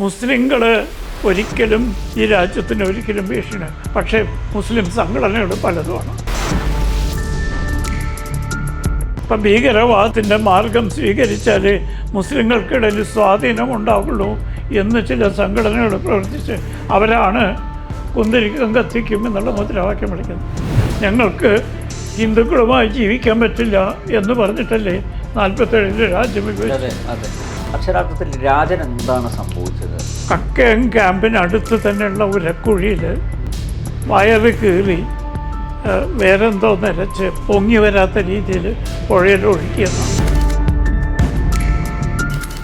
മുസ്ലിങ്ങൾ ഒരിക്കലും ഈ രാജ്യത്തിന് ഒരിക്കലും ഭീഷണി, പക്ഷേ മുസ്ലിം സംഘടനകൾ പലതുമാണ്. ഇപ്പം ഭീകരവാദത്തിൻ്റെ മാർഗം സ്വീകരിച്ചാൽ മുസ്ലിങ്ങൾക്കിടയിൽ സ്വാധീനം ഉണ്ടാവുള്ളൂ എന്ന് ചില സംഘടനകൾ പ്രവർത്തിച്ച് അവരാണ് കുന്തിരിക്കം കത്തിക്കും എന്നുള്ള മുദ്രാവാക്യം വിളിക്കുന്നത്. ഞങ്ങൾക്ക് ഹിന്ദുക്കളുമായി ജീവിക്കാൻ പറ്റില്ല എന്ന് പറഞ്ഞിട്ടല്ലേ 47 രാജ്യം വിഭജിച്ചത്. അക്ഷരാർത്ഥത്തിൽ രാജൻ എന്താണ് സംഭവിച്ചത്? കക്കയം ക്യാമ്പിനടുത്ത് തന്നെയുള്ള ഉരക്കുഴിയിൽ വയറ് കീറി വേറെന്തോ നിരച്ച് പൊങ്ങി വരാത്ത രീതിയിൽ പുഴയിൽ ഒഴുക്കിയെന്നാണ്.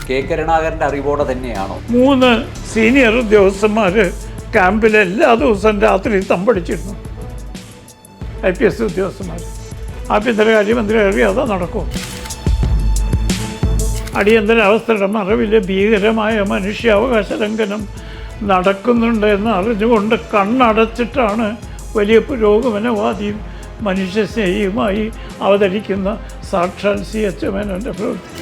കെ കരുണാകരൻ്റെ അറിവോടെ തന്നെയാണോ? 3 സീനിയർ ഉദ്യോഗസ്ഥന്മാർ ക്യാമ്പിൽ എല്ലാ ദിവസവും രാത്രി തമ്പടിച്ചിരുന്നു. IPS ഉദ്യോഗസ്ഥന്മാർ. ആഭ്യന്തരകാര്യമന്ത്രി അറിയാതെ നടക്കും. അടിയന്തരാവസ്ഥയുടെ മറവിൽ ഭീകരമായ മനുഷ്യാവകാശ ലംഘനം നടക്കുന്നുണ്ട് എന്ന് അറിഞ്ഞുകൊണ്ട് കണ്ണടച്ചിട്ടാണ് വലിയ പുരോഗമനവാദിയും മനുഷ്യസ്നേഹിയുമായി അവതരിക്കുന്ന സാക്ഷാൽ CH മേനോൻ്റെ പ്രവൃത്തി.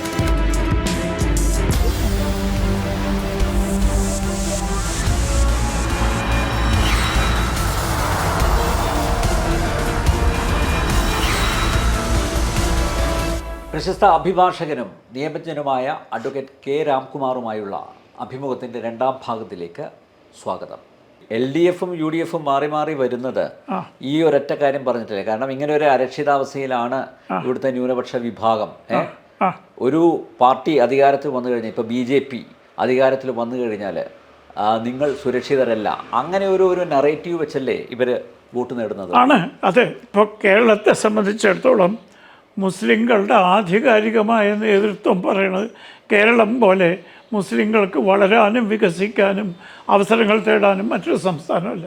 പ്രശസ്ത അഭിഭാഷകനും നിയമജ്ഞനുമായ അഡ്വക്കേറ്റ് കെ രാംകുമാറുമായുള്ള അഭിമുഖത്തിൻ്റെ 2ാം ഭാഗത്തിലേക്ക് സ്വാഗതം. LDFും UDFും മാറി മാറി വരുന്നത് ഈ ഒരൊറ്റ കാര്യം പറഞ്ഞിട്ടില്ലേ? കാരണം ഇങ്ങനെ ഒരു അരക്ഷിതാവസ്ഥയിലാണ് ഇവിടുത്തെ ന്യൂനപക്ഷ വിഭാഗം. ഒരു പാർട്ടി അധികാരത്തിൽ വന്നു കഴിഞ്ഞാൽ, ഇപ്പോൾ BJP അധികാരത്തിൽ വന്നു കഴിഞ്ഞാൽ നിങ്ങൾ സുരക്ഷിതരല്ല, അങ്ങനെ ഒരു നറേറ്റീവ് വെച്ചല്ലേ ഇവർ വോട്ട് നേടുന്നത്? ആണ്. അതെ. ഇപ്പോൾ കേരളത്തെ സംബന്ധിച്ചിടത്തോളം മുസ്ലിങ്ങളുടെ ആധികാരികമായ നേതൃത്വം പറയുന്നത് കേരളം പോലെ മുസ്ലിങ്ങൾക്ക് വളരാനും വികസിക്കാനും അവസരങ്ങൾ തേടാനും മറ്റൊരു സംസ്ഥാനമല്ല.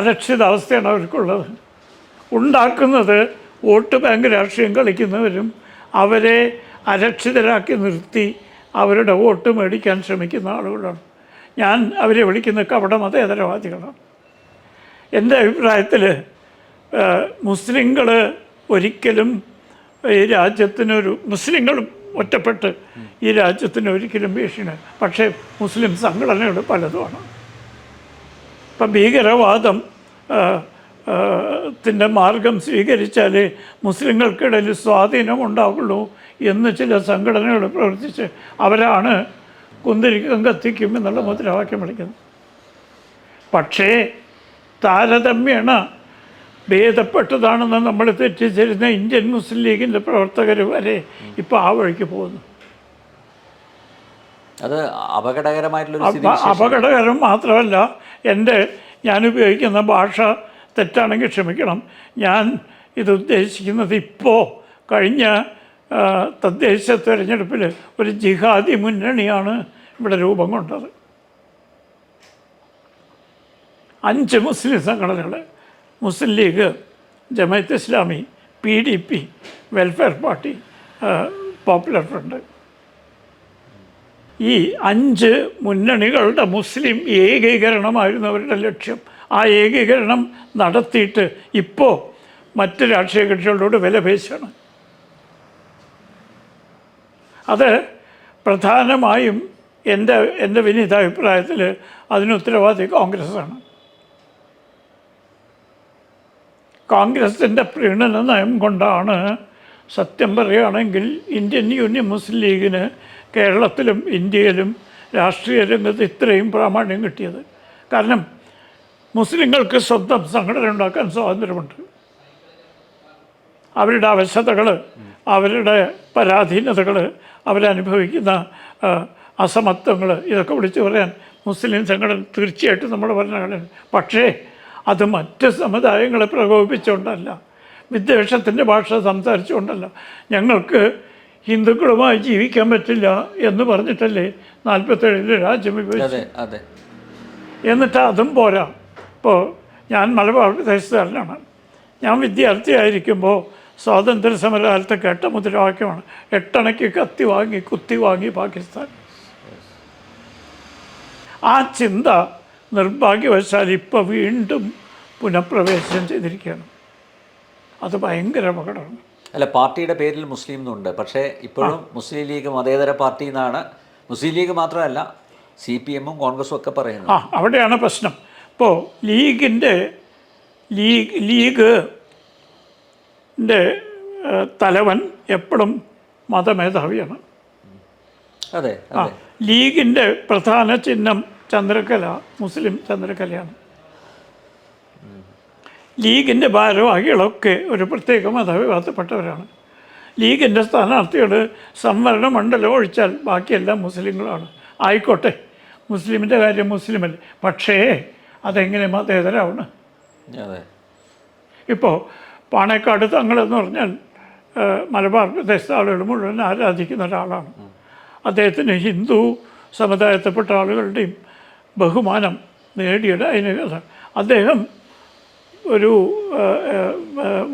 അരക്ഷിതാവസ്ഥയാണ് അവർക്കുള്ളത്. ഉണ്ടാക്കുന്നത് വോട്ട് ബാങ്ക് രാഷ്ട്രീയം കളിക്കുന്നവരും അവരെ അരക്ഷിതരാക്കി നിർത്തി അവരുടെ വോട്ട് മേടിക്കാൻ ശ്രമിക്കുന്ന ആളുകളാണ്. ഞാൻ അവരെ വിളിക്കുന്ന കപട മതേതരവാദികളാണ്. എൻ്റെ അഭിപ്രായത്തിൽ മുസ്ലിങ്ങൾ ഒരിക്കലും ഈ മുസ്ലിങ്ങളും ഒറ്റപ്പെട്ട് ഈ രാജ്യത്തിന് ഒരിക്കലും ഭീഷണി, പക്ഷേ മുസ്ലിം സംഘടനകൾ പലതുമാണ്. ഇപ്പം ഭീകരവാദം ത്തിൻ്റെ മാർഗം സ്വീകരിച്ചാൽ മുസ്ലിങ്ങൾക്കിടയിൽ സ്വാധീനം ഉണ്ടാവുള്ളൂ എന്ന് ചില സംഘടനകൾ പ്രവർത്തിച്ച് അവരാണ് കുന്തിരിക്കം കത്തിക്കും എന്നുള്ള മുദ്രാവാക്യം വിളിക്കുന്നത്. പക്ഷേ താരതമ്യേന ഭേദപ്പെട്ടതാണെന്ന് നമ്മൾ തെറ്റിച്ചിരുന്ന ഇന്ത്യൻ മുസ്ലിം ലീഗിൻ്റെ പ്രവർത്തകർ വരെ ഇപ്പോൾ ആ വഴിക്ക് പോകുന്നു. അത് അപകടകരമായിട്ടുള്ള അപകടകരം മാത്രമല്ല, ഞാൻ ഉപയോഗിക്കുന്ന ഭാഷ തെറ്റാണെങ്കിൽ ക്ഷമിക്കണം. ഞാൻ ഇത് ഉദ്ദേശിക്കുന്നത് ഇപ്പോൾ കഴിഞ്ഞ തദ്ദേശ തെരഞ്ഞെടുപ്പിൽ ഒരു ജിഹാദി മുന്നണിയാണ് ഇവിടെ രൂപം കൊണ്ടത്. 5 മുസ്ലിം സംഘടനകൾ, Muslim League, Jamaat Islami, PDP, welfare party, popular front, ഈ 5 മുന്നണികളുടെ മുസ്ലിം ഏകീകരണമായിരുന്നു അവരുടെ ലക്ഷ്യം. ആ ഏകീകരണം നടത്തിയിട്ട് ഇപ്പോൾ മറ്റ് രാഷ്ട്രീയ കക്ഷികളോട് വിലപേശാണ്. അത് പ്രധാനമായും എൻ്റെ വിനീത അഭിപ്രായത്തിൽ അതിന് ഉത്തരവാദി കോൺഗ്രസ്സാണ്. കോൺഗ്രസിൻ്റെ പ്രീണന നയം കൊണ്ടാണ് സത്യം പറയുകയാണെങ്കിൽ ഇന്ത്യൻ യൂണിയൻ മുസ്ലിം ലീഗിന് കേരളത്തിലും ഇന്ത്യയിലും രാഷ്ട്രീയ രംഗത്ത് ഇത്രയും പ്രാമാണ്യം കിട്ടിയത്. കാരണം മുസ്ലിങ്ങൾക്ക് സ്വന്തം സംഘടന ഉണ്ടാക്കാൻ സ്വാതന്ത്ര്യമുണ്ട്. അവരുടെ അവശതകൾ, അവരുടെ പരാധീനതകൾ, അവരനുഭവിക്കുന്ന അസമത്വങ്ങൾ, ഇതൊക്കെ വിളിച്ചു പറയാൻ മുസ്ലിം സംഘടന തീർച്ചയായിട്ടും നമ്മുടെ ഭരണഘടന. പക്ഷേ അത് മറ്റ് സമുദായങ്ങളെ പ്രകോപിപ്പിച്ചുകൊണ്ടല്ല, വിദ്വേഷത്തിൻ്റെ ഭാഷ സംസാരിച്ചുകൊണ്ടല്ല. ഞങ്ങൾക്ക് ഹിന്ദുക്കളുമായി ജീവിക്കാൻ പറ്റില്ല എന്ന് പറഞ്ഞിട്ടല്ലേ 47 രാജ്യം വിഭജിച്ചത്. എന്നിട്ട് അതും പോരാ. ഇപ്പോൾ ഞാൻ മലബാർ പ്രദേശത്തുകാരനാണ്. ഞാൻ വിദ്യാർത്ഥിയായിരിക്കുമ്പോൾ സ്വാതന്ത്ര്യ സമരകാലത്ത് കേട്ട മുദ്രാവാക്യമാണ് 8 അണയ്ക്ക് കത്തി വാങ്ങി കുത്തി വാങ്ങി പാകിസ്ഥാൻ. ആ ചിന്ത നിർഭാഗ്യവശാൽ ഇപ്പോൾ വീണ്ടും പുനഃപ്രവേശനം ചെയ്തിരിക്കുകയാണ്. അത് ഭയങ്കര അപകടമാണ്. അല്ല, പാർട്ടിയുടെ പേരിൽ മുസ്ലിം എന്നുണ്ട്, പക്ഷേ ഇപ്പോഴും മുസ്ലിം ലീഗ് മതേതര പാർട്ടി എന്നാണ് മുസ്ലിം ലീഗ് മാത്രമല്ല CPM-ഉം കോൺഗ്രസും ഒക്കെ പറയുന്നു. അവിടെയാണ് പ്രശ്നം. ഇപ്പോൾ ലീഗിൻ്റെ തലവൻ എപ്പോഴും മതമേധാവിയാണ്. അതെ ലീഗിൻ്റെ പ്രധാന ചിഹ്നം ചന്ദ്രക്കല, മുസ്ലിം ചന്ദ്രക്കലയാണ്. ലീഗിൻ്റെ ഭാരവാഹികളൊക്കെ ഒരു പ്രത്യേക മതവിഭാഗത്തിൽപ്പെട്ടവരാണ്. ലീഗിൻ്റെ സ്ഥാനാർത്ഥികൾ സംവരണ മണ്ഡലം ഒഴിച്ചാൽ ബാക്കിയെല്ലാം മുസ്ലിങ്ങളാണ്. ആയിക്കോട്ടെ, മുസ്ലിമിൻ്റെ കാര്യം മുസ്ലിമല്ലേ, പക്ഷേ അതെങ്ങനെ മതേതരാവണം? ഇപ്പോൾ പാണേക്കാട് തങ്ങളെന്ന് പറഞ്ഞാൽ മലബാർ പ്രദേശത്തെ ആളുകൾ മുഴുവൻ ആരാധിക്കുന്ന ഒരാളാണ്. അദ്ദേഹത്തിന് ഹിന്ദു സമുദായത്തിൽപ്പെട്ട ആളുകളുടെയും ബഹുമാനം നേടിയത് അതിന് അദ്ദേഹം ഒരു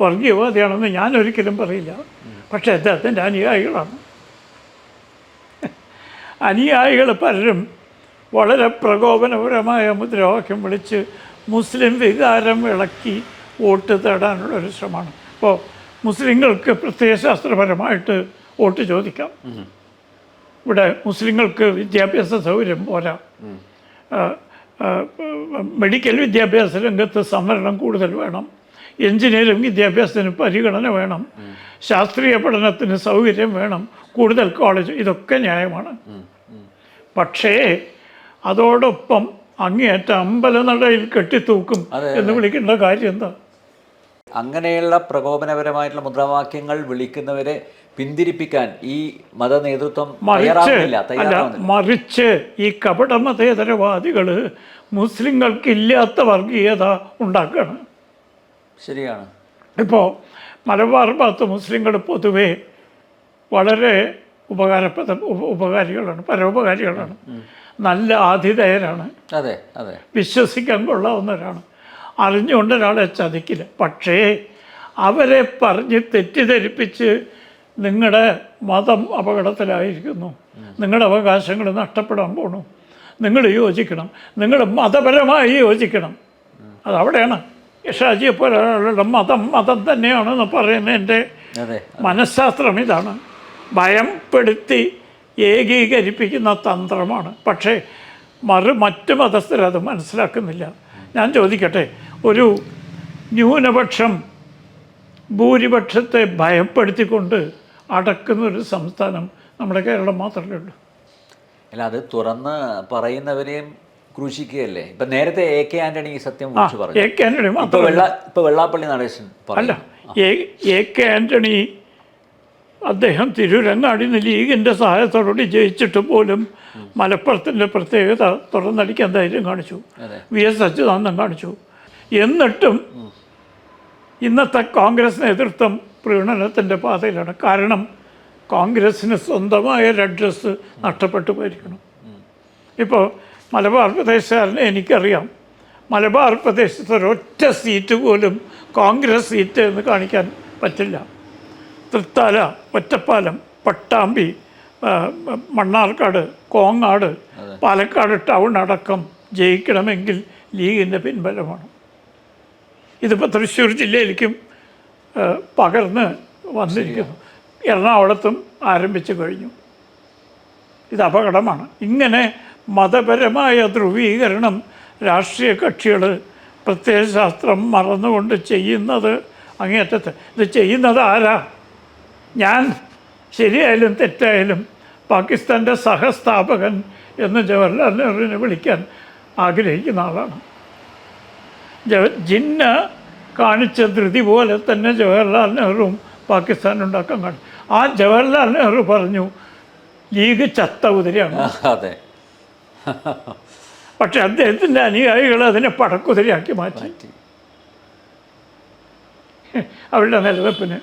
വർഗീയവാദിയാണെന്ന് ഞാനൊരിക്കലും പറയില്ല. പക്ഷേ അദ്ദേഹത്തിൻ്റെ അനുയായികളാണ്. അനുയായികൾ പലരും വളരെ പ്രകോപനപരമായ മുദ്രാവാക്യം വിളിച്ച് മുസ്ലിം വികാരം ഇളക്കി വോട്ട് തേടാനുള്ളൊരു ശ്രമമാണ്. ഇപ്പോൾ മുസ്ലിങ്ങൾക്ക് പ്രത്യയശാസ്ത്രപരമായിട്ട് വോട്ട് ചോദിക്കാം. ഇവിടെ മുസ്ലിങ്ങൾക്ക് വിദ്യാഭ്യാസ സൗകര്യം പോരാ. മെഡിക്കൽ വിദ്യാഭ്യാസ രംഗത്ത് സംവരണം കൂടുതൽ വേണം. എഞ്ചിനീയറിംഗ് വിദ്യാഭ്യാസത്തിന് പരിഗണന വേണം. ശാസ്ത്രീയ പഠനത്തിന് സൗകര്യം വേണം. കൂടുതൽ കോളേജ്, ഇതൊക്കെ ന്യായമാണ്. പക്ഷേ അതോടൊപ്പം അങ്ങേയറ്റ അമ്പലനടയിൽ കെട്ടിത്തൂക്കും എന്ന് വിളിക്കേണ്ട കാര്യം എന്താ? അങ്ങനെയുള്ള പ്രകോപനപരമായിട്ടുള്ള മുദ്രാവാക്യങ്ങൾ വിളിക്കുന്നവരെ പിന്തിരിപ്പിക്കാൻ ഈ മത നേതൃത്വം മറിച്ച് ഈ കപട മതേതരവാദികൾ മുസ്ലിങ്ങൾക്കില്ലാത്ത വർഗീയത ഉണ്ടാക്കുകയാണ്. ശരിയാണ്. ഇപ്പോൾ മലബാർ ഭാഗത്ത് മുസ്ലിങ്ങൾ പൊതുവെ വളരെ ഉപകാരികളാണ്, പരോപകാരികളാണ്, നല്ല ആതിഥേയരാണ്, വിശ്വസിക്കാൻ കൊള്ളാവുന്നവരാണ്. അറിഞ്ഞുകൊണ്ട് ഒരാളെ ചതിക്കില്ല. പക്ഷേ അവരെ പറഞ്ഞ് തെറ്റിദ്ധരിപ്പിച്ച് നിങ്ങളുടെ മതം അപകടത്തിലായിരിക്കുന്നു, നിങ്ങളുടെ അവകാശങ്ങൾ നഷ്ടപ്പെടാൻ പോകണം, നിങ്ങൾ യോജിക്കണം, നിങ്ങൾ മതപരമായി യോജിക്കണം. അതവിടെയാണ് ഷാജിയെ പോലെ ഒരാളുടെ മതം തന്നെയാണെന്ന് പറയുന്നതിൻ്റെ മനഃശാസ്ത്രം ഇതാണ്. ഭയപ്പെടുത്തി ഏകീകരിപ്പിക്കുന്ന തന്ത്രമാണ്. പക്ഷേ മറ്റ് മതസ്ഥരത് മനസ്സിലാക്കുന്നില്ല. ഞാൻ ചോദിക്കട്ടെ, ഒരു ന്യൂനപക്ഷം ഭൂരിപക്ഷത്തെ ഭയപ്പെടുത്തിക്കൊണ്ട് അടക്കുന്നൊരു സംസ്ഥാനം നമ്മുടെ കേരളം മാത്രമേ ഉള്ളൂ. അല്ല, അത് തുറന്ന് പറയുന്നവരെയും ക്രൂശിക്കുകയല്ലേ. ഇപ്പം നേരത്തെ AK ആൻ്റണി സത്യം വിളിച്ചു പറഞ്ഞു. AK ആൻ്റണി ഇപ്പോൾ വെള്ളാപ്പള്ളി നടേശൻ അല്ല, AK ആൻ്റണി അദ്ദേഹം തിരൂരങ്ങാടിന്ന് ലീഗിൻ്റെ സഹായത്തോടുകൂടി ജയിച്ചിട്ട് പോലും മലപ്പുറത്തിൻ്റെ പ്രത്യേകത തുറന്നടിക്കാൻ ധൈര്യം കാണിച്ചു. VS അച്യുതാനന്ദൻ കാണിച്ചു. എന്നിട്ടും ഇന്നത്തെ കോൺഗ്രസ് നേതൃത്വം പ്രീണനത്തിൻ്റെ പാതയിലാണ്. കാരണം കോൺഗ്രസ്സിന് സ്വന്തമായ ഒരു അഡ്രസ്സ് നഷ്ടപ്പെട്ടു പോയിരിക്കണം. ഇപ്പോൾ മലബാർ പ്രദേശക്കാരനെ എനിക്കറിയാം. മലബാർ പ്രദേശത്ത് ഒരൊറ്റ സീറ്റ് പോലും കോൺഗ്രസ് സീറ്റ് എന്ന് കാണിക്കാൻ പറ്റില്ല. തൃത്താല, ഒറ്റപ്പാലം, പട്ടാമ്പി, മണ്ണാർക്കാട്, കോങ്ങാട്, പാലക്കാട് ടൗൺ അടക്കം ജയിക്കണമെങ്കിൽ ലീഗിൻ്റെ പിൻബലമാണ്. ഇതിപ്പോൾ തൃശ്ശൂർ ജില്ലയിലേക്കും പകർന്ന് വന്നിരിക്കുന്നു. എറണാകുളത്തും ആരംഭിച്ചു കഴിഞ്ഞു. ഇത് അപകടമാണ്. ഇങ്ങനെ മതപരമായ ധ്രുവീകരണം രാഷ്ട്രീയ കക്ഷികൾ പ്രത്യയശാസ്ത്രം മറന്നുകൊണ്ട് ചെയ്യുന്നത് അങ്ങേയറ്റത്ത്. ഇത് ചെയ്യുന്നത് ആരാ? ഞാൻ ശരിയായാലും തെറ്റായാലും പാകിസ്ഥാൻ്റെ സഹസ്ഥാപകൻ എന്ന് ജവഹർലാൽ നെഹ്റുവിനെ വിളിക്കാൻ ആഗ്രഹിക്കുന്ന ആളാണ്. ജിന്ന കാണിച്ച ധൃതി പോലെ തന്നെ ജവഹർലാൽ നെഹ്റുവും പാകിസ്ഥാൻ ഉണ്ടാക്കാൻ കാണും. ആ ജവഹർലാൽ നെഹ്റു പറഞ്ഞു ലീഗ് ചത്ത കുതിരയാണ്. അതെ. പക്ഷെ അദ്ദേഹത്തിൻ്റെ അനുയായികൾ അതിനെ പടക്കുതിരയാക്കി മാറ്റി. അവരുടെ നിലനിൽപ്പിന്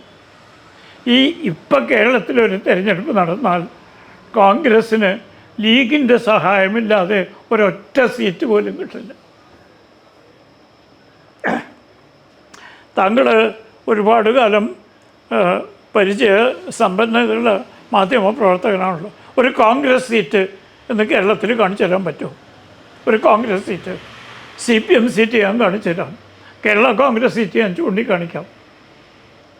ഇപ്പം കേരളത്തിലൊരു തിരഞ്ഞെടുപ്പ് നടന്നാൽ കോൺഗ്രസ്സിന് ലീഗിൻ്റെ സഹായമില്ലാതെ ഒരൊറ്റ സീറ്റ് പോലും കിട്ടില്ല. താങ്കൾ ഒരുപാട് കാലം പരിചയ സമ്പന്നതയുള്ള മാധ്യമ പ്രവർത്തകനാണല്ലോ. ഒരു കോൺഗ്രസ് സീറ്റ് എന്ന് കേരളത്തിൽ കാണിച്ചു തരാൻ പറ്റുമോ? ഒരു കോൺഗ്രസ് സീറ്റ്, CPM സീറ്റ് ഞാൻ കാണിച്ചു തരാം, കേരള കോൺഗ്രസ് സീറ്റ് ഞാൻ ചൂണ്ടിക്കാണിക്കാം,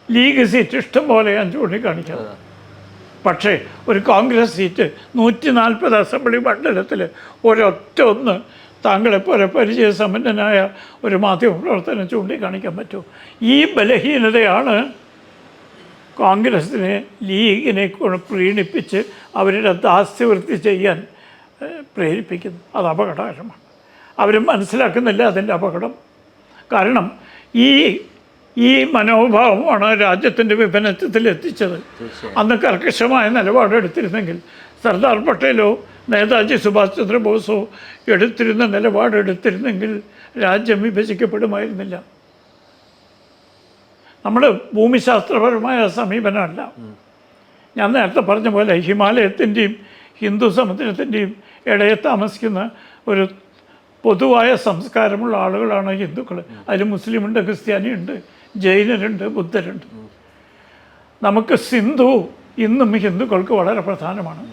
ലീഗ് സീറ്റ് ഇഷ്ടം പോലെ ഞാൻ ചൂണ്ടിക്കാണിക്കാം. പക്ഷേ ഒരു കോൺഗ്രസ് സീറ്റ് 140 അസംബ്ലി മണ്ഡലത്തിൽ ഒരൊറ്റ ഒന്ന് താങ്കളെപ്പോലെ പരിചയസമ്പന്നനായ ഒരു മാധ്യമപ്രവർത്തനം ചൂണ്ടിക്കാണിക്കാൻ പറ്റുമോ? ഈ ബലഹീനതയാണ് കോൺഗ്രസിനെ ലീഗിനെ പ്രീണിപ്പിച്ച് അവരുടെ ദാസ്യവൃത്തി ചെയ്യാൻ പ്രേരിപ്പിക്കുന്നു. അത് അപകടകരമാണ്. അവരും മനസ്സിലാക്കുന്നില്ല അതിൻ്റെ അപകടം. കാരണം ഈ മനോഭാവമാണ് രാജ്യത്തിൻ്റെ വിഭജനത്തിൽ എത്തിച്ചത്. അന്ന് കർക്കശമായ നിലപാടെടുത്തിരുന്നെങ്കിൽ, സർദാർ പട്ടേലോ നേതാജി സുഭാഷ് ചന്ദ്രബോസോ എടുത്തിരുന്ന നിലപാടെടുത്തിരുന്നെങ്കിൽ രാജ്യം വിഭജിക്കപ്പെടുമായിരുന്നില്ല. നമ്മൾ ഭൂമിശാസ്ത്രപരമായ സമീപനമല്ല. ഞാൻ നേരത്തെ പറഞ്ഞ പോലെ ഹിമാലയത്തിൻ്റെയും ഹിന്ദു സമുദ്രത്തിൻ്റെയും ഇടയിൽ താമസിക്കുന്ന ഒരു പൊതുവായ സംസ്കാരമുള്ള ആളുകളാണ് ഹിന്ദുക്കൾ. അതിൽ മുസ്ലിമുണ്ട്, ക്രിസ്ത്യാനിയുണ്ട്, ജൈനരുണ്ട്, ബുദ്ധരുണ്ട്. നമുക്ക് സിന്ധു ഇന്നും ഹിന്ദുക്കൾക്ക് വളരെ പ്രധാനമാണ്.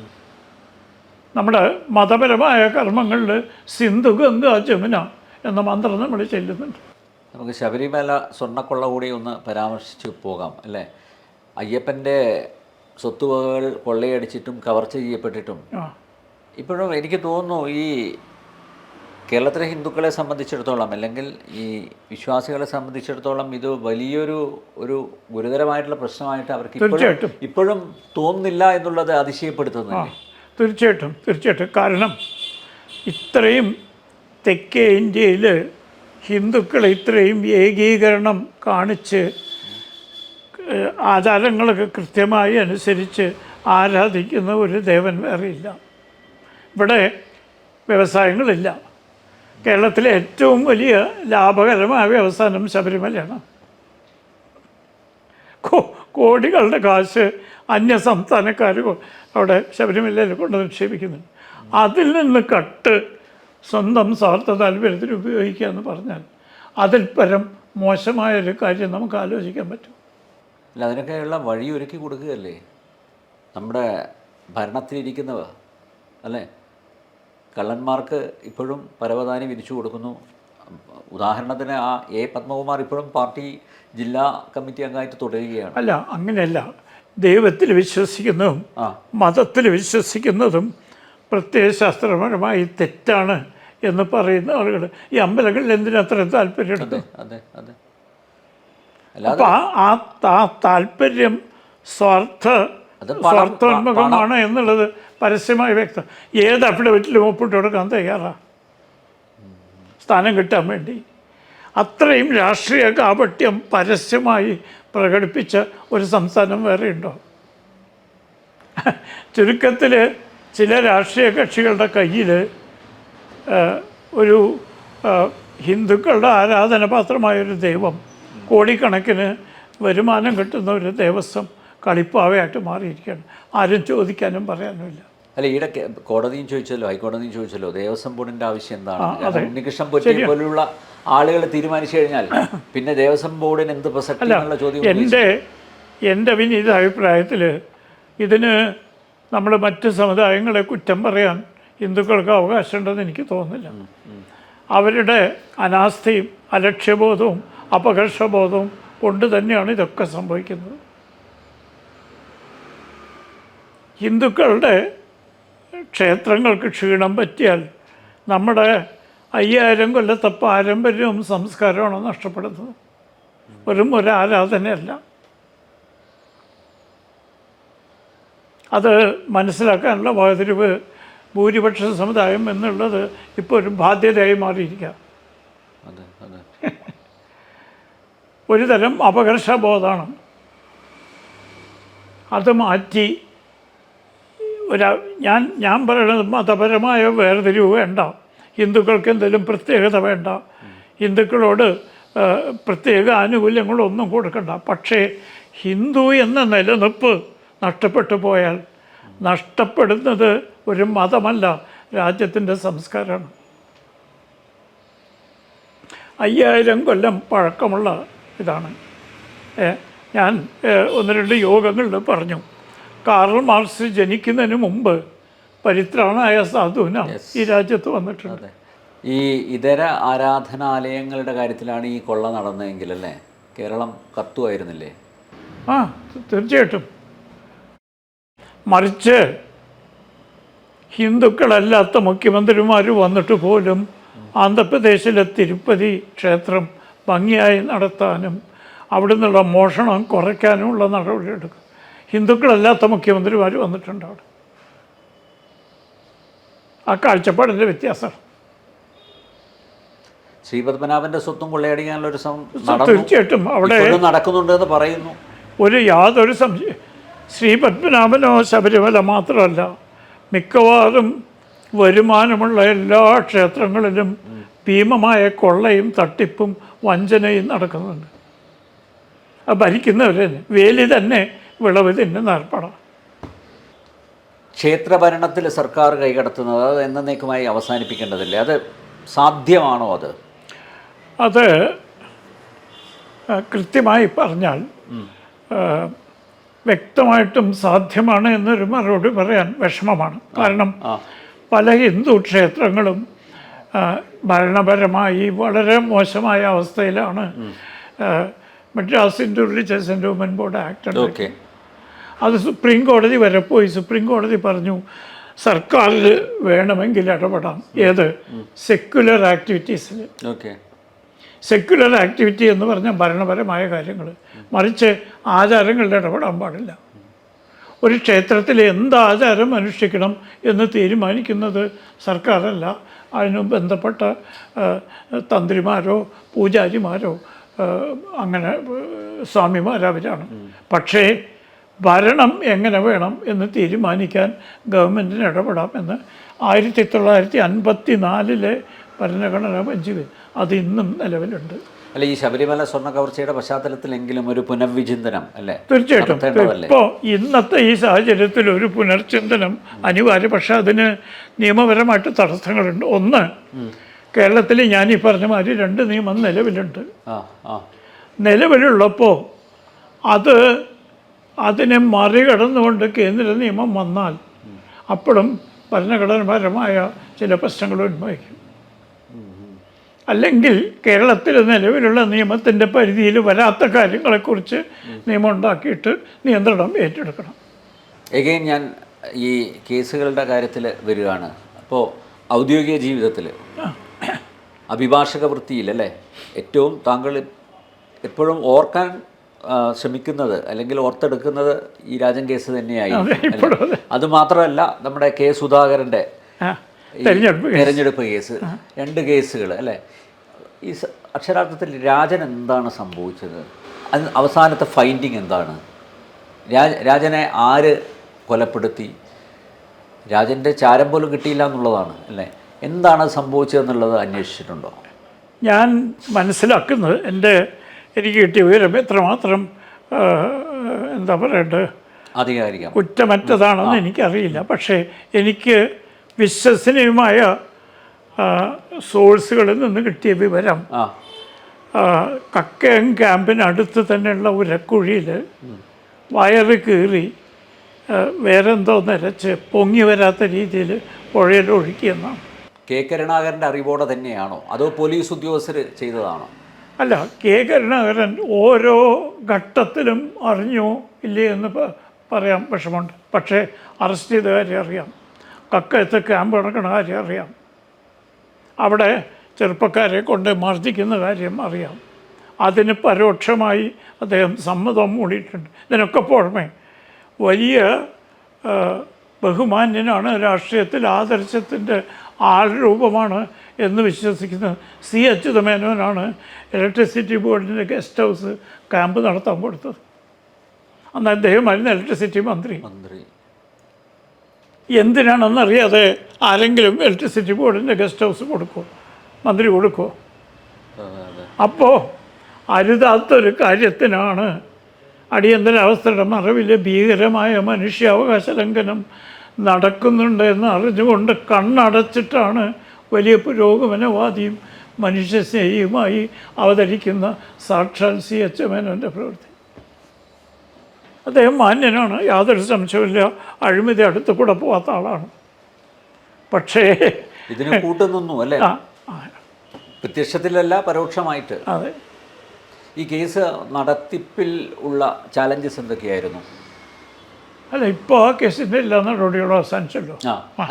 നമ്മുടെ മതപരമായ കർമ്മങ്ങളിൽ സിന്ധു ഗംഗ ജമുന എന്ന മന്ത്രം നമ്മൾ ചെല്ലുന്നുണ്ട്. നമുക്ക് ശബരിമല സ്വർണ്ണക്കൊള്ള കൂടി ഒന്ന് പരാമർശിച്ച് പോകാം അല്ലേ? അയ്യപ്പൻ്റെ സ്വത്തുവകകൾ കൊള്ളയടിച്ചിട്ടും കവർച്ച ചെയ്യപ്പെട്ടിട്ടും ഇപ്പോഴും എനിക്ക് തോന്നുന്നു ഈ കേരളത്തിലെ ഹിന്ദുക്കളെ സംബന്ധിച്ചിടത്തോളം, അല്ലെങ്കിൽ ഈ വിശ്വാസികളെ സംബന്ധിച്ചിടത്തോളം ഇത് വലിയൊരു ഗുരുതരമായിട്ടുള്ള പ്രശ്നമായിട്ട് അവർക്ക് ഇപ്പോഴും തോന്നുന്നില്ല എന്നുള്ളത് അതിശയപ്പെടുത്തുന്നില്ല. തീർച്ചയായിട്ടും. കാരണം ഇത്രയും തെക്കേ ഇന്ത്യയിൽ ഹിന്ദുക്കൾ ഇത്രയും ഏകീകരണം കാണിച്ച് ആചാരങ്ങളൊക്കെ കൃത്യമായി അനുസരിച്ച് ആരാധിക്കുന്ന ഒരു ദേവൻ വേറെയില്ല. ഇവിടെ വ്യവസായങ്ങളില്ല. കേരളത്തിലെ ഏറ്റവും വലിയ ലാഭകരമായ വ്യവസായം ശബരിമലയാണ്. കോടികളുടെ കാശ് അന്യ സംസ്ഥാനക്കാർ അവിടെ ശബരിമലയിൽ കൊണ്ട് നിക്ഷേപിക്കുന്നുണ്ട്. അതിൽ നിന്ന് കട്ട് സ്വന്തം സ്വാർത്ഥ താല്പര്യത്തിന് ഉപയോഗിക്കുക എന്ന് പറഞ്ഞാൽ അതിൽ പരം മോശമായൊരു കാര്യം നമുക്ക് ആലോചിക്കാൻ പറ്റും. അല്ല, അതിനൊക്കെയുള്ള വഴി ഒരുക്കി കൊടുക്കുകയല്ലേ നമ്മുടെ ഭരണത്തിലിരിക്കുന്നവർ അല്ലേ? കള്ളന്മാർക്ക് ഇപ്പോഴും പരവതാനി വിരിച്ചു കൊടുക്കുന്നു. ഉദാഹരണത്തിന് ആ എ പത്മകുമാർ ഇപ്പോഴും പാർട്ടി ജില്ലാ കമ്മിറ്റി അംഗമായിട്ട് തുടരുകയാണ്. അല്ല, അങ്ങനെയല്ല. ദൈവത്തിൽ വിശ്വസിക്കുന്നതും മതത്തിൽ വിശ്വസിക്കുന്നതും പ്രത്യയശാസ്ത്രപരമായി തെറ്റാണ് എന്ന് പറയുന്ന ആളുകൾ ഈ അമ്പലങ്ങളിൽ എന്തിനത്രയും താല്പര്യമുണ്ട്? അപ്പം ആ താല്പര്യം സ്വാർത്ഥോന്മുഖമാണ് എന്നുള്ളത് പരസ്യമായി വ്യക്തം. ഏത് അഫിഡവിറ്റിലും ഒപ്പിട്ട് കൊടുക്കാൻ തയ്യാറാണ് സ്ഥാനം കിട്ടാൻ വേണ്ടി. അത്രയും രാഷ്ട്രീയ കാപട്യം പരസ്യമായി പ്രകടിപ്പിച്ച ഒരു സംസ്ഥാനം വേറെ ഉണ്ടോ? ചുരുക്കത്തിൽ ചില രാഷ്ട്രീയ കക്ഷികളുടെ കയ്യിൽ ഒരു ഹിന്ദുക്കളുടെ ആരാധനപാത്രമായൊരു ദൈവം, കോടിക്കണക്കിന് വരുമാനം കിട്ടുന്ന ഒരു ദേവസ്വം കളിപ്പാവയായിട്ട് മാറിയിരിക്കുകയാണ്. ആരും ചോദിക്കാനും പറയാനുമില്ല. അല്ല, ഈയിടെ കോടതിയും ചോദിച്ചല്ലോ, ഹൈക്കോടതിയും ചോദിച്ചല്ലോ, ദേവസ്വം ബോർഡിൻ്റെ ആവശ്യം എന്താണ്? ഉണ്ണികൃഷ്ണൻ പൊറ്റി പോലുള്ള ആളുകൾ തീരുമാനിച്ചു കഴിഞ്ഞാൽ പിന്നെ ദേവസ്വം ബോർഡിന് എന്ത് പ്രസക്തി എന്നുള്ള ചോദ്യം. എൻ്റെ വിനീത അഭിപ്രായത്തിൽ ഇതിന് നമ്മൾ മറ്റ് സമുദായങ്ങളെ കുറ്റം പറയാൻ ഹിന്ദുക്കൾക്ക് അവകാശമുണ്ടെന്ന് എനിക്ക് തോന്നുന്നില്ല. അവരുടെ അനാസ്ഥയും അലക്ഷ്യബോധവും അപകർഷബോധവും കൊണ്ട് തന്നെയാണ് ഇതൊക്കെ സംഭവിക്കുന്നത്. ഹിന്ദുക്കളുടെ ക്ഷേത്രങ്ങൾക്ക് ക്ഷീണം പറ്റിയാൽ നമ്മുടെ 5000 കൊല്ലത്തെ പാരമ്പര്യവും സംസ്കാരമാണ് നഷ്ടപ്പെടുന്നത്. വെറും ഒരു ആരാധനയല്ല. അത് മനസ്സിലാക്കാനുള്ള വകതിരിവ് ഭൂരിപക്ഷ സമുദായം എന്നുള്ളത് ഇപ്പോൾ ഒരു ബാധ്യതയായി മാറിയിരിക്കുക. ഒരു തരം അപകർഷബോധമാണ്. അത് മാറ്റി ഞാൻ പറയുന്നത് മതപരമായ വേർതിരിവ് വേണ്ട, ഹിന്ദുക്കൾക്ക് എന്തെങ്കിലും പ്രത്യേകത വേണ്ട, ഹിന്ദുക്കളോട് പ്രത്യേക ആനുകൂല്യങ്ങളൊന്നും കൊടുക്കണ്ട. പക്ഷേ ഹിന്ദു എന്ന നിലനിൽപ്പ് നഷ്ടപ്പെട്ടു പോയാൽ നഷ്ടപ്പെടുന്നത് ഒരു മതമല്ല, രാജ്യത്തിൻ്റെ സംസ്കാരമാണ്. 5000 കൊല്ലം പഴക്കമുള്ള ഇതാണ്. ഞാൻ 1-2 യോഗങ്ങളിൽ പറഞ്ഞു, കാറൽ മാർക്സ് ജനിക്കുന്നതിന് മുമ്പ് പരിത്രാണായ സാധുവിന ഈ രാജ്യത്ത് വന്നിട്ടുണ്ട്. ഈ ഇതര ആരാധനാലയങ്ങളുടെ കാര്യത്തിലാണ് ഈ കൊള്ള നടന്നതെങ്കിൽ അല്ലേ കേരളം കത്തുമായിരുന്നില്ലേ? തീർച്ചയായിട്ടും. മറിച്ച് ഹിന്ദുക്കളല്ലാത്ത മുഖ്യമന്ത്രിമാർ വന്നിട്ട് പോലും ആന്ധ്രാപ്രദേശിലെ തിരുപ്പതി ക്ഷേത്രം ഭംഗിയായി നടത്താനും അവിടെ നിന്നുള്ള മോഷണം കുറയ്ക്കാനുമുള്ള നടപടിയെടുക്കും. ഹിന്ദുക്കളല്ലാത്ത മുഖ്യമന്ത്രിമാർ വന്നിട്ടുണ്ട് അവിടെ. ആ കാഴ്ചപ്പാടിൻ്റെ വ്യത്യാസം. ശ്രീപത്മനാഭന്റെ സ്വത്തും കൊള്ളയടിക്കാനുള്ള ഒരു തീർച്ചയായിട്ടും അവിടെ നടക്കുന്നുണ്ടെന്ന് പറയുന്നു. യാതൊരു സംശയം. ശ്രീപത്മനാഭനോ ശബരിമല മാത്രമല്ല, മിക്കവാറും വരുമാനമുള്ള എല്ലാ ക്ഷേത്രങ്ങളിലും ഭീമമായ കൊള്ളയും തട്ടിപ്പും വഞ്ചനയും നടക്കുന്നുണ്ട്. അത് ഭരിക്കുന്നവരെ വേലി തന്നെ വിളവ് തിന്നുന്ന ഏർപ്പാടാണ്. ക്ഷേത്രഭരണത്തിൽ സർക്കാർ കൈകടത്തുന്നത് അത് എന്നേക്കുമായി അവസാനിപ്പിക്കേണ്ടതില്ലേ? അത് സാധ്യമാണോ? അത് കൃത്യമായി പറഞ്ഞാൽ വ്യക്തമായിട്ടും സാധ്യമാണ് എന്നൊരു മറുപടി പറയാൻ വിഷമമാണ്. കാരണം പല ഹിന്ദു ക്ഷേത്രങ്ങളും ഭരണപരമായി വളരെ മോശമായ അവസ്ഥയിലാണ്. Madras Indian religious endowment board act അത് സുപ്രീം കോടതി വരെ പോയി. സുപ്രീം കോടതി പറഞ്ഞു സർക്കാരിൽ വേണമെങ്കിൽ ഇടപെടാം. ഏത്? സെക്യുലർ ആക്ടിവിറ്റീസിൽ. സെക്യുലർ ആക്ടിവിറ്റി എന്ന് പറഞ്ഞാൽ ഭരണപരമായ കാര്യങ്ങൾ, മറിച്ച് ആചാരങ്ങളിൽ ഇടപെടാൻ പാടില്ല. ഒരു ക്ഷേത്രത്തിൽ എന്ത് ആചാരം അനുഷ്ഠിക്കണം എന്ന് തീരുമാനിക്കുന്നത് സർക്കാരല്ല, അതിന് ബന്ധപ്പെട്ട തന്ത്രിമാരോ പൂജാരിമാരോ അങ്ങനെ സ്വാമിമാരവരാണ്. പക്ഷേ ഭരണം എങ്ങനെ വേണം എന്ന് തീരുമാനിക്കാൻ ഗവൺമെൻറ്റിന് ഇടപെടാം എന്ന് 1954 ഭരണഘടനാ ബെഞ്ച് അത് ഇന്നും നിലവിലുണ്ട്. അല്ല, ഈ ശബരിമല സ്വർണ്ണ കവർച്ചയുടെ പശ്ചാത്തലത്തിലെങ്കിലും ഒരു പുനർവിചിന്തനം അല്ലേ? തീർച്ചയായിട്ടും. ഇപ്പോൾ ഇന്നത്തെ ഈ സാഹചര്യത്തിൽ ഒരു പുനർചിന്തനം അനിവാര്യ. പക്ഷേ അതിന് നിയമപരമായിട്ട് തടസ്സങ്ങളുണ്ട്. ഒന്ന്, കേരളത്തിൽ ഞാനീ പറഞ്ഞ മാതിരി 2 നിയമം നിലവിലുണ്ട്. നിലവിലുള്ളപ്പോൾ അതിനെ മറികടന്നുകൊണ്ട് കേന്ദ്ര നിയമം വന്നാൽ അപ്പോഴും ഭരണഘടനാപരമായ ചില പ്രശ്നങ്ങൾ ഉന്നയിക്കും. അല്ലെങ്കിൽ കേരളത്തിൽ നിലവിലുള്ള നിയമത്തിൻ്റെ പരിധിയിൽ വരാത്ത കാര്യങ്ങളെക്കുറിച്ച് നിയമം ഉണ്ടാക്കിയിട്ട് നിയന്ത്രണം ഏറ്റെടുക്കണം. എഗെയിൻ ഞാൻ ഈ കേസുകളുടെ കാര്യത്തിൽ വരികയാണ്. അപ്പോൾ ഔദ്യോഗിക ജീവിതത്തിൽ അഭിഭാഷക വൃത്തിയിലല്ലേ ഏറ്റവും താങ്കൾ എപ്പോഴും ഓർക്കാൻ ശ്രമിക്കുന്നത് അല്ലെങ്കിൽ ഓർത്തെടുക്കുന്നത് ഈ രാജൻ കേസ് തന്നെയായി. അതുമാത്രമല്ല, നമ്മുടെ കെ സുധാകരൻ്റെ തെരഞ്ഞെടുപ്പ് കേസ്, 2 കേസുകൾ അല്ലേ? ഈ അക്ഷരാർത്ഥത്തിൽ രാജൻ എന്താണ് സംഭവിച്ചത്? അത് അവസാനത്തെ ഫൈൻഡിങ് എന്താണ്? രാജനെ ആര് കൊലപ്പെടുത്തി? രാജൻ്റെ ചാരം പോലും കിട്ടിയില്ല എന്നുള്ളതാണ് അല്ലേ? എന്താണ് സംഭവിച്ചതെന്നുള്ളത് അന്വേഷിച്ചിട്ടുണ്ടോ? ഞാൻ മനസ്സിലാക്കുന്നത് എനിക്ക് കിട്ടിയ വിവരം എത്രമാത്രം എന്താ പറയേണ്ടത്, ആധികാരികം കുറ്റമറ്റതാണെന്ന് എനിക്കറിയില്ല. പക്ഷേ എനിക്ക് വിശ്വസനീയമായ സോഴ്സുകളിൽ നിന്ന് കിട്ടിയ വിവരം, കക്കയം ക്യാമ്പിനടുത്ത് തന്നെയുള്ള ഉരക്കുഴിയിൽ വയറ് കീറി വേറെന്തോ നിരച്ച് പൊങ്ങി വരാത്ത രീതിയിൽ പുഴയിൽ ഒഴുക്കിയെന്നാണ്. കെ കരുണാകരൻ്റെ അറിവോടെ തന്നെയാണോ അതോ പോലീസ് ഉദ്യോഗസ്ഥർ ചെയ്തതാണോ? അല്ല, കെ കരുണാകരൻ ഓരോ ഘട്ടത്തിലും അറിഞ്ഞോ ഇല്ലേ എന്ന് പറയാൻ വിഷമമുണ്ട്. പക്ഷേ അറസ്റ്റ് ചെയ്ത കാര്യം അറിയാം, കക്കയത്ത് ക്യാമ്പ് നടക്കുന്ന കാര്യം അറിയാം, അവിടെ ചെറുപ്പക്കാരെ കൊണ്ട് മർദ്ദിക്കുന്ന കാര്യം അറിയാം. അതിന് പരോക്ഷമായി അദ്ദേഹം സമ്മതം മൂടിയിട്ടുണ്ട്. ഇതിനൊക്കെ പുറമെ വലിയ ബഹുമാന്യനാണ്, രാഷ്ട്രീയത്തിൽ ആദർശത്തിൻ്റെ ആൾരൂപമാണ് എന്ന് വിശ്വസിക്കുന്ന സി അച്യുതമേനോനാണ് ഇലക്ട്രിസിറ്റി ബോർഡിൻ്റെ ഗസ്റ്റ് ഹൗസ് ക്യാമ്പ് നടത്താൻ കൊടുത്തത്. അന്ന് അദ്ദേഹമായിരുന്നു ഇലക്ട്രിസിറ്റി മന്ത്രി. എന്തിനാണെന്നറിയാതെ ആരെങ്കിലും ഇലക്ട്രിസിറ്റി ബോർഡിൻ്റെ ഗസ്റ്റ് ഹൗസ് കൊടുക്കുമോ? മന്ത്രി കൊടുക്കുമോ? അപ്പോൾ അരുതാത്തൊരു കാര്യത്തിനാണ് അടിയന്തരാവസ്ഥയുടെ മറവിൽ ഭീകരമായ മനുഷ്യാവകാശ ലംഘനം നടക്കുന്നുണ്ട് എന്ന് അറിഞ്ഞുകൊണ്ട് കണ്ണടച്ചിട്ടാണ് വലിയ പുരോഗമനവാദിയും മനുഷ്യസ്നേഹിയുമായി അവതരിക്കുന്ന സാക്ഷാൽ സി എച്ച് മേനോൻ്റെ പ്രവൃത്തി. അദ്ദേഹം മാന്യനാണ്, യാതൊരു സംശയമില്ല, അഴിമതി അടുത്ത് കൂടെ പോകാത്ത ആളാണ്. പക്ഷേ ഇതിന് കൂട്ടുനിന്നു അല്ലേ? പ്രത്യക്ഷത്തിലല്ല, പരോക്ഷമായിട്ട്. അതെ. ഈ കേസ് നടത്തിപ്പിൽ ഉള്ള ചാലഞ്ചസ് എന്തൊക്കെയായിരുന്നു? അല്ല, ഇപ്പോൾ ആ കേസിൻ്റെ എല്ലാ നടപടികളും അവസാനിച്ചല്ലോ.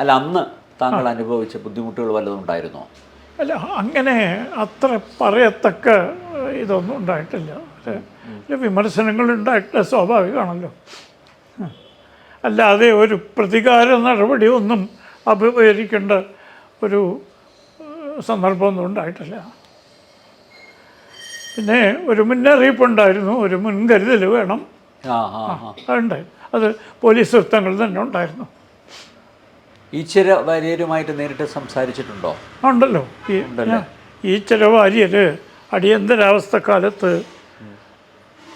അല്ല, അന്ന് താങ്കൾ അനുഭവിച്ച ബുദ്ധിമുട്ടുകൾ വല്ലതും ഉണ്ടായിരുന്നോ? അല്ല, അങ്ങനെ അത്ര പറയത്തക്ക ഇതൊന്നും ഉണ്ടായിട്ടില്ല. വിമർശനങ്ങൾ ഉണ്ടായിട്ടില്ല, സ്വാഭാവികമാണല്ലോ. അല്ലാതെ ഒരു പ്രതികാര നടപടി ഒന്നും അഭിമുഖീകരിക്കേണ്ട ഒരു സന്ദർഭമൊന്നും ഉണ്ടായിട്ടില്ല. പിന്നെ ഒരു മുന്നറിയിപ്പുണ്ടായിരുന്നു, ഒരു മുൻകരുതൽ വേണം, അതുണ്ടായി. അത് പോലീസ് വൃത്തങ്ങൾ തന്നെ ഉണ്ടായിരുന്നു. ഈശ്വര വാര്യരുമായിട്ട് നേരിട്ട് സംസാരിച്ചിട്ടുണ്ടോ? ഉണ്ടല്ലോ. ഈശ്വര വാര്യർ അടിയന്തരാവസ്ഥ കാലത്ത്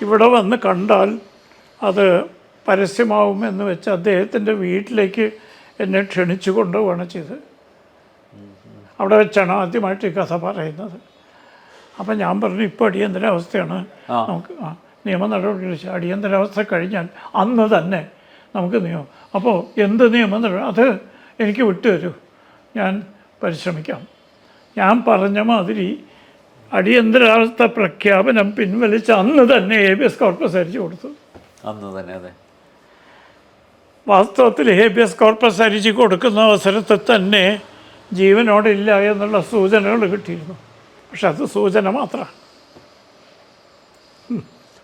ഇവിടെ വന്ന് കണ്ടാൽ അത് പരസ്യമാവുമെന്ന് വെച്ച് അദ്ദേഹത്തിൻ്റെ വീട്ടിലേക്ക് എന്നെ ക്ഷണിച്ചു കൊണ്ടുപോവുകയാണ് ചെയ്തത്. അവിടെ വെച്ചാണ് ആദ്യമായിട്ട് ഈ കഥ പറയുന്നത്. അപ്പം ഞാൻ പറഞ്ഞു, ഇപ്പോൾ അടിയന്തരാവസ്ഥയാണ്, നമുക്ക് നിയമ നടപടികൾ അടിയന്തരാവസ്ഥ കഴിഞ്ഞാൽ അന്ന് തന്നെ നമുക്ക് നിയമം. അപ്പോൾ എന്ത് നിയമം നടപടി? അത് എനിക്ക് വിട്ടുതരൂ, ഞാൻ പരിശ്രമിക്കാം. ഞാൻ പറഞ്ഞ മാതിരി അടിയന്തരാവസ്ഥ പ്രഖ്യാപനം പിൻവലിച്ച് അന്ന് തന്നെ ഹേബിയസ് കോർപ്പസ് അരിച്ചു കൊടുത്തു. അന്ന് തന്നെ. അതെ, വാസ്തവത്തിൽ ഹേബിയസ് കോർപ്പസ് അരിച്ചു കൊടുക്കുന്ന അവസരത്തിൽ തന്നെ ജീവനോടില്ല എന്നുള്ള സൂചനകൾ കിട്ടിയിരുന്നു. പക്ഷെ അത് സൂചന മാത്രമാണ്.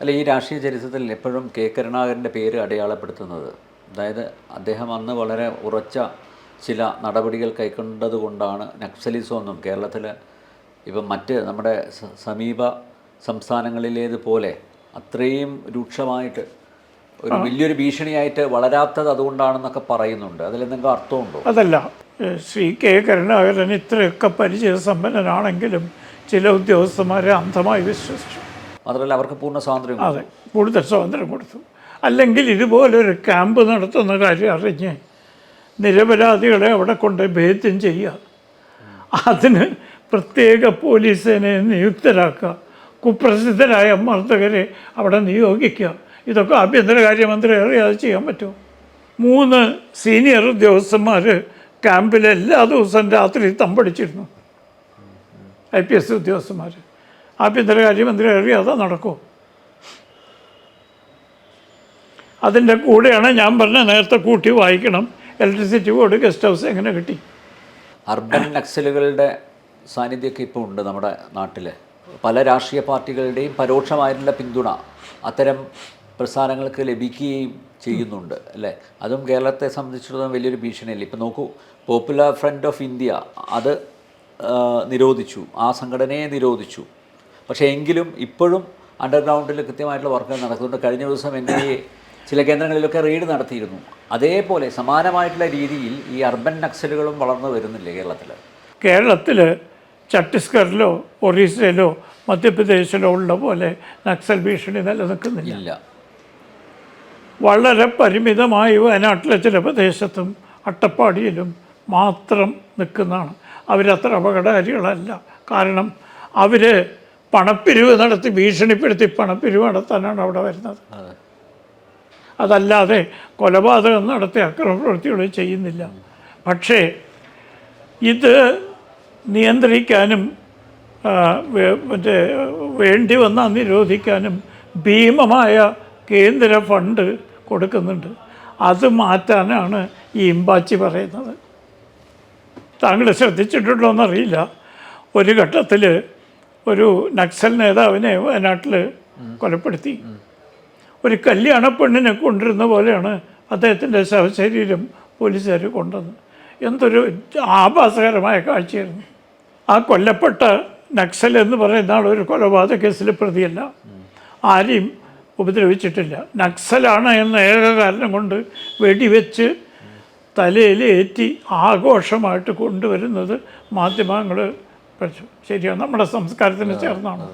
അല്ല, ഈ രാഷ്ട്രീയ ചരിത്രത്തിൽ എപ്പോഴും കെ കരുണാകരൻ്റെ പേര് അടയാളപ്പെടുത്തുന്നത്, അതായത് അദ്ദേഹം അന്ന് വളരെ ഉറച്ച ചില നടപടികൾ കൈക്കൊണ്ടത് കൊണ്ടാണ് നക്സലിസമൊന്നും കേരളത്തിൽ ഇപ്പം മറ്റ് നമ്മുടെ സമീപ സംസ്ഥാനങ്ങളിലേതുപോലെ അത്രയും രൂക്ഷമായിട്ട് ഒരു വലിയൊരു ഭീഷണിയായിട്ട് വളരാത്തത് അതുകൊണ്ടാണെന്നൊക്കെ പറയുന്നുണ്ട്. അതിലെന്തെങ്കിലും അർത്ഥമുണ്ടോ? അതല്ല, ശ്രീ കെ കരുണാകരൻ ഇത്രയൊക്കെ പരിചയസമ്പന്നനാണെങ്കിലും ചില ഉദ്യോഗസ്ഥന്മാരെ അന്ധമായി വിശ്വസിച്ചു. മാത്രമല്ല, അവർക്ക് പൂർണ്ണ സ്വാതന്ത്ര്യം. അതെ, കൂടുതൽ സ്വാതന്ത്ര്യം കൊടുത്തു. അല്ലെങ്കിൽ ഇതുപോലൊരു ക്യാമ്പ് നടത്തുന്ന കാര്യം അറിഞ്ഞ് നിരപരാധികളെ അവിടെ കൊണ്ട് ഭേദ്യം ചെയ്യുക, അതിന് പ്രത്യേക പോലീസ് സേനയെ നിയുക്തരാക്കുക, കുപ്രസിദ്ധരായ മർദ്ദകരെ അവിടെ നിയോഗിക്കുക, ഇതൊക്കെ ആഭ്യന്തരകാര്യമന്ത്രി അറിയാതെ ചെയ്യാൻ പറ്റുമോ? 3 സീനിയർ ഉദ്യോഗസ്ഥന്മാർ ക്യാമ്പിൽ എല്ലാ ദിവസവും രാത്രി തമ്പടിച്ചിരുന്നു. IPS ഉദ്യോഗസ്ഥന്മാർ. ആഭ്യന്തരകാര്യമന്ത്രി അറിയാതെ നടക്കുമോ? അതിൻ്റെ കൂടെയാണ് ഞാൻ പറഞ്ഞ നേരത്തെ കൂട്ടി വായിക്കണം, ഇലക്ട്രിസിറ്റി ബോർഡ്, ഗസ്റ്റ് ഹൗസ് എങ്ങനെ കിട്ടി. അർബൻ നക്സലുകളുടെ സാന്നിധ്യമൊക്കെ ഇപ്പോൾ ഉണ്ട് നമ്മുടെ നാട്ടിൽ. പല രാഷ്ട്രീയ പാർട്ടികളുടെയും പരോക്ഷമായിട്ടുള്ള പിന്തുണ അത്തരം പ്രസ്ഥാനങ്ങൾക്ക് ലഭിക്കുകയും ചെയ്യുന്നുണ്ട്, അല്ലേ? അതും കേരളത്തെ സംബന്ധിച്ചിടത്തോളം വലിയൊരു ഭീഷണിയല്ലേ. ഇപ്പോൾ നോക്കൂ, പോപ്പുലർ ഫ്രണ്ട് ഓഫ് ഇന്ത്യ അത് നിരോധിച്ചു, ആ സംഘടനയെ നിരോധിച്ചു. പക്ഷേ എങ്കിലും ഇപ്പോഴും അണ്ടർഗ്രൗണ്ടിൽ കൃത്യമായിട്ടുള്ള വർക്കുകൾ നടക്കുന്നുണ്ട്. കഴിഞ്ഞ ദിവസം NIA ചില കേന്ദ്രങ്ങളിലൊക്കെ റെയ്ഡ് നടത്തിയിരുന്നു. അതേപോലെ സമാനമായിട്ടുള്ള രീതിയിൽ ഈ അർബൻ നക്സലുകളും വളർന്നു വരുന്നില്ലേ കേരളത്തിൽ? കേരളത്തിൽ ഛത്തീസ്ഗഡിലോ ഒറീസയിലോ മധ്യപ്രദേശിലോ ഉള്ള പോലെ നക്സൽ ഭീഷണി നിലനിൽക്കുന്നില്ല. വളരെ പരിമിതമായി വയനാട്ടിലെ ചില പ്രദേശത്തും അട്ടപ്പാടിയിലും മാത്രം നിൽക്കുന്നതാണ്. അവരത്ര അപകടകാരികളല്ല. കാരണം അവർ പണപ്പിരിവ് നടത്തി ഭീഷണിപ്പെടുത്തി പണപ്പിരിവ് നടത്താനാണ് അവിടെ വരുന്നത്. അതല്ലാതെ കൊലപാതകം നടത്തി അക്രമപ്രവൃത്തികൾ ചെയ്യുന്നില്ല. പക്ഷേ ഇത് നിയന്ത്രിക്കാനും മറ്റേ വേണ്ടി വന്നാൽ നിരോധിക്കാനും ഭീമമായ കേന്ദ്ര ഫണ്ട് കൊടുക്കുന്നുണ്ട്. അത് മാറ്റാനാണ് ഈ ഇമ്പാച്ചി പറയുന്നത്. താങ്കൾ ശ്രദ്ധിച്ചിട്ടുണ്ടോ എന്നറിയില്ല, ഒരു ഘട്ടത്തിൽ ഒരു നക്സൽ നേതാവിനെ വയനാട്ടിൽ കൊലപ്പെടുത്തി. ഒരു കല്യാണ പെണ്ണിനെ കൊണ്ടിരുന്ന പോലെയാണ് അദ്ദേഹത്തിൻ്റെ ശവശരീരം പോലീസുകാർ കൊണ്ടുവന്നത്. എന്തൊരു ആഭാസകരമായ കാഴ്ചയായിരുന്നു. ആ കൊല്ലപ്പെട്ട നക്സൽ എന്ന് പറയുന്ന ആളൊരു കൊലപാതക കേസിൽ പ്രതിയല്ല, ആരെയും ഉപദ്രവിച്ചിട്ടില്ല. നക്സലാണ് എന്ന ഏക കാരണം കൊണ്ട് വെടിവെച്ച് തലയിലേറ്റി ആഘോഷമായിട്ട് കൊണ്ടുവരുന്നത് മാധ്യമങ്ങൾ പഠിച്ചു. ശരിയാണ്, നമ്മുടെ സംസ്കാരത്തിന് ചേർന്നാണ്.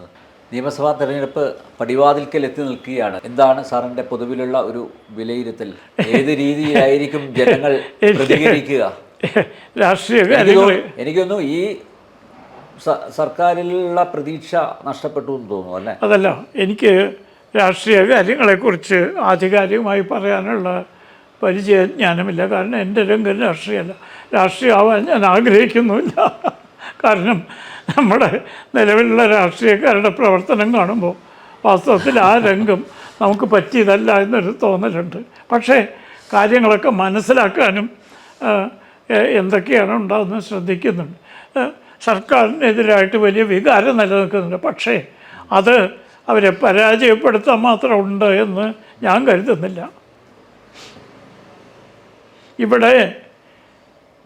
നിയമസഭാ തെരഞ്ഞെടുപ്പ് പടിവാതിൽക്കൽ എത്തി നിൽക്കുകയാണ്. എന്താണ് സാറിൻ്റെ പൊതുവിലുള്ള ഒരു വിലയിരുത്തൽ? ഏത് രീതിയിലായിരിക്കും ജനങ്ങൾ പ്രതികരിക്കുക? രാഷ്ട്രീയ കാര്യങ്ങൾ എനിക്കൊന്നും ഈ സർക്കാരിലുള്ള പ്രതീക്ഷ നഷ്ടപ്പെട്ടു എന്ന് തോന്നുന്നു, അല്ലേ? അതല്ല, എനിക്ക് രാഷ്ട്രീയ കാര്യങ്ങളെക്കുറിച്ച് ആധികാരികമായി പറയാനുള്ള പരിചയജ്ഞാനമില്ല. കാരണം എൻ്റെ രംഗം രാഷ്ട്രീയമല്ല, രാഷ്ട്രീയമാവാൻ ഞാൻ ആഗ്രഹിക്കുന്നുമില്ല. കാരണം നമ്മുടെ നിലവിലുള്ള രാഷ്ട്രീയക്കാരുടെ പ്രവർത്തനം കാണുമ്പോൾ വാസ്തവത്തിൽ ആ രംഗം നമുക്ക് പറ്റിയതല്ല എന്നൊരു തോന്നലുണ്ട്. പക്ഷേ കാര്യങ്ങളൊക്കെ മനസ്സിലാക്കാനും എന്തൊക്കെയാണ് ഉണ്ടാകുന്നത് ശ്രദ്ധിക്കുന്നുണ്ട്. സർക്കാരിനെതിരായിട്ട് വലിയ വികാരം നിലനിൽക്കുന്നുണ്ട്. പക്ഷേ അത് അവരെ പരാജയപ്പെടുത്താൻ മാത്രമുണ്ട് എന്ന് ഞാൻ കരുതുന്നില്ല. ഇവിടെ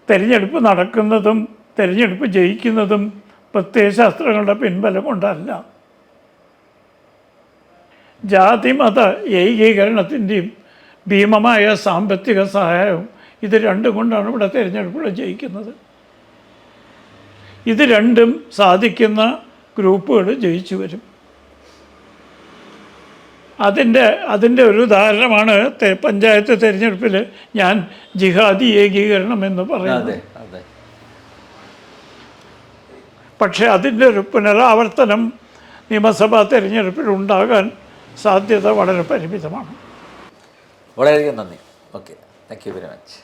തിരഞ്ഞെടുപ്പ് നടക്കുന്നതും തിരഞ്ഞെടുപ്പ് ജയിക്കുന്നതും പ്രത്യയശാസ്ത്രങ്ങളുടെ പിൻബലം കൊണ്ടല്ല. ജാതിമത ഏകീകരണത്തിൻ്റെയും ഭീമമായ സാമ്പത്തിക സഹായവും ഇത് രണ്ടും കൊണ്ടാണ് ഇവിടെ തിരഞ്ഞെടുപ്പുകൾ ജയിക്കുന്നത്. ഇത് രണ്ടും സാധിക്കുന്ന ഗ്രൂപ്പുകൾ ജയിച്ചു വരും. അതിൻ്റെ ഒരു ഉദാഹരണമാണ് പഞ്ചായത്ത് തിരഞ്ഞെടുപ്പിൽ ഞാൻ ജിഹാദി ഏകീകരണം എന്ന് പറയുന്നത്. പക്ഷേ അതിൻ്റെ ഒരു പുനരാവർത്തനം നിയമസഭാ തിരഞ്ഞെടുപ്പിൽ ഉണ്ടാകാൻ സാധ്യത വളരെ പരിമിതമാണ്. വളരെയധികം നന്ദി. Okay, thank you very much.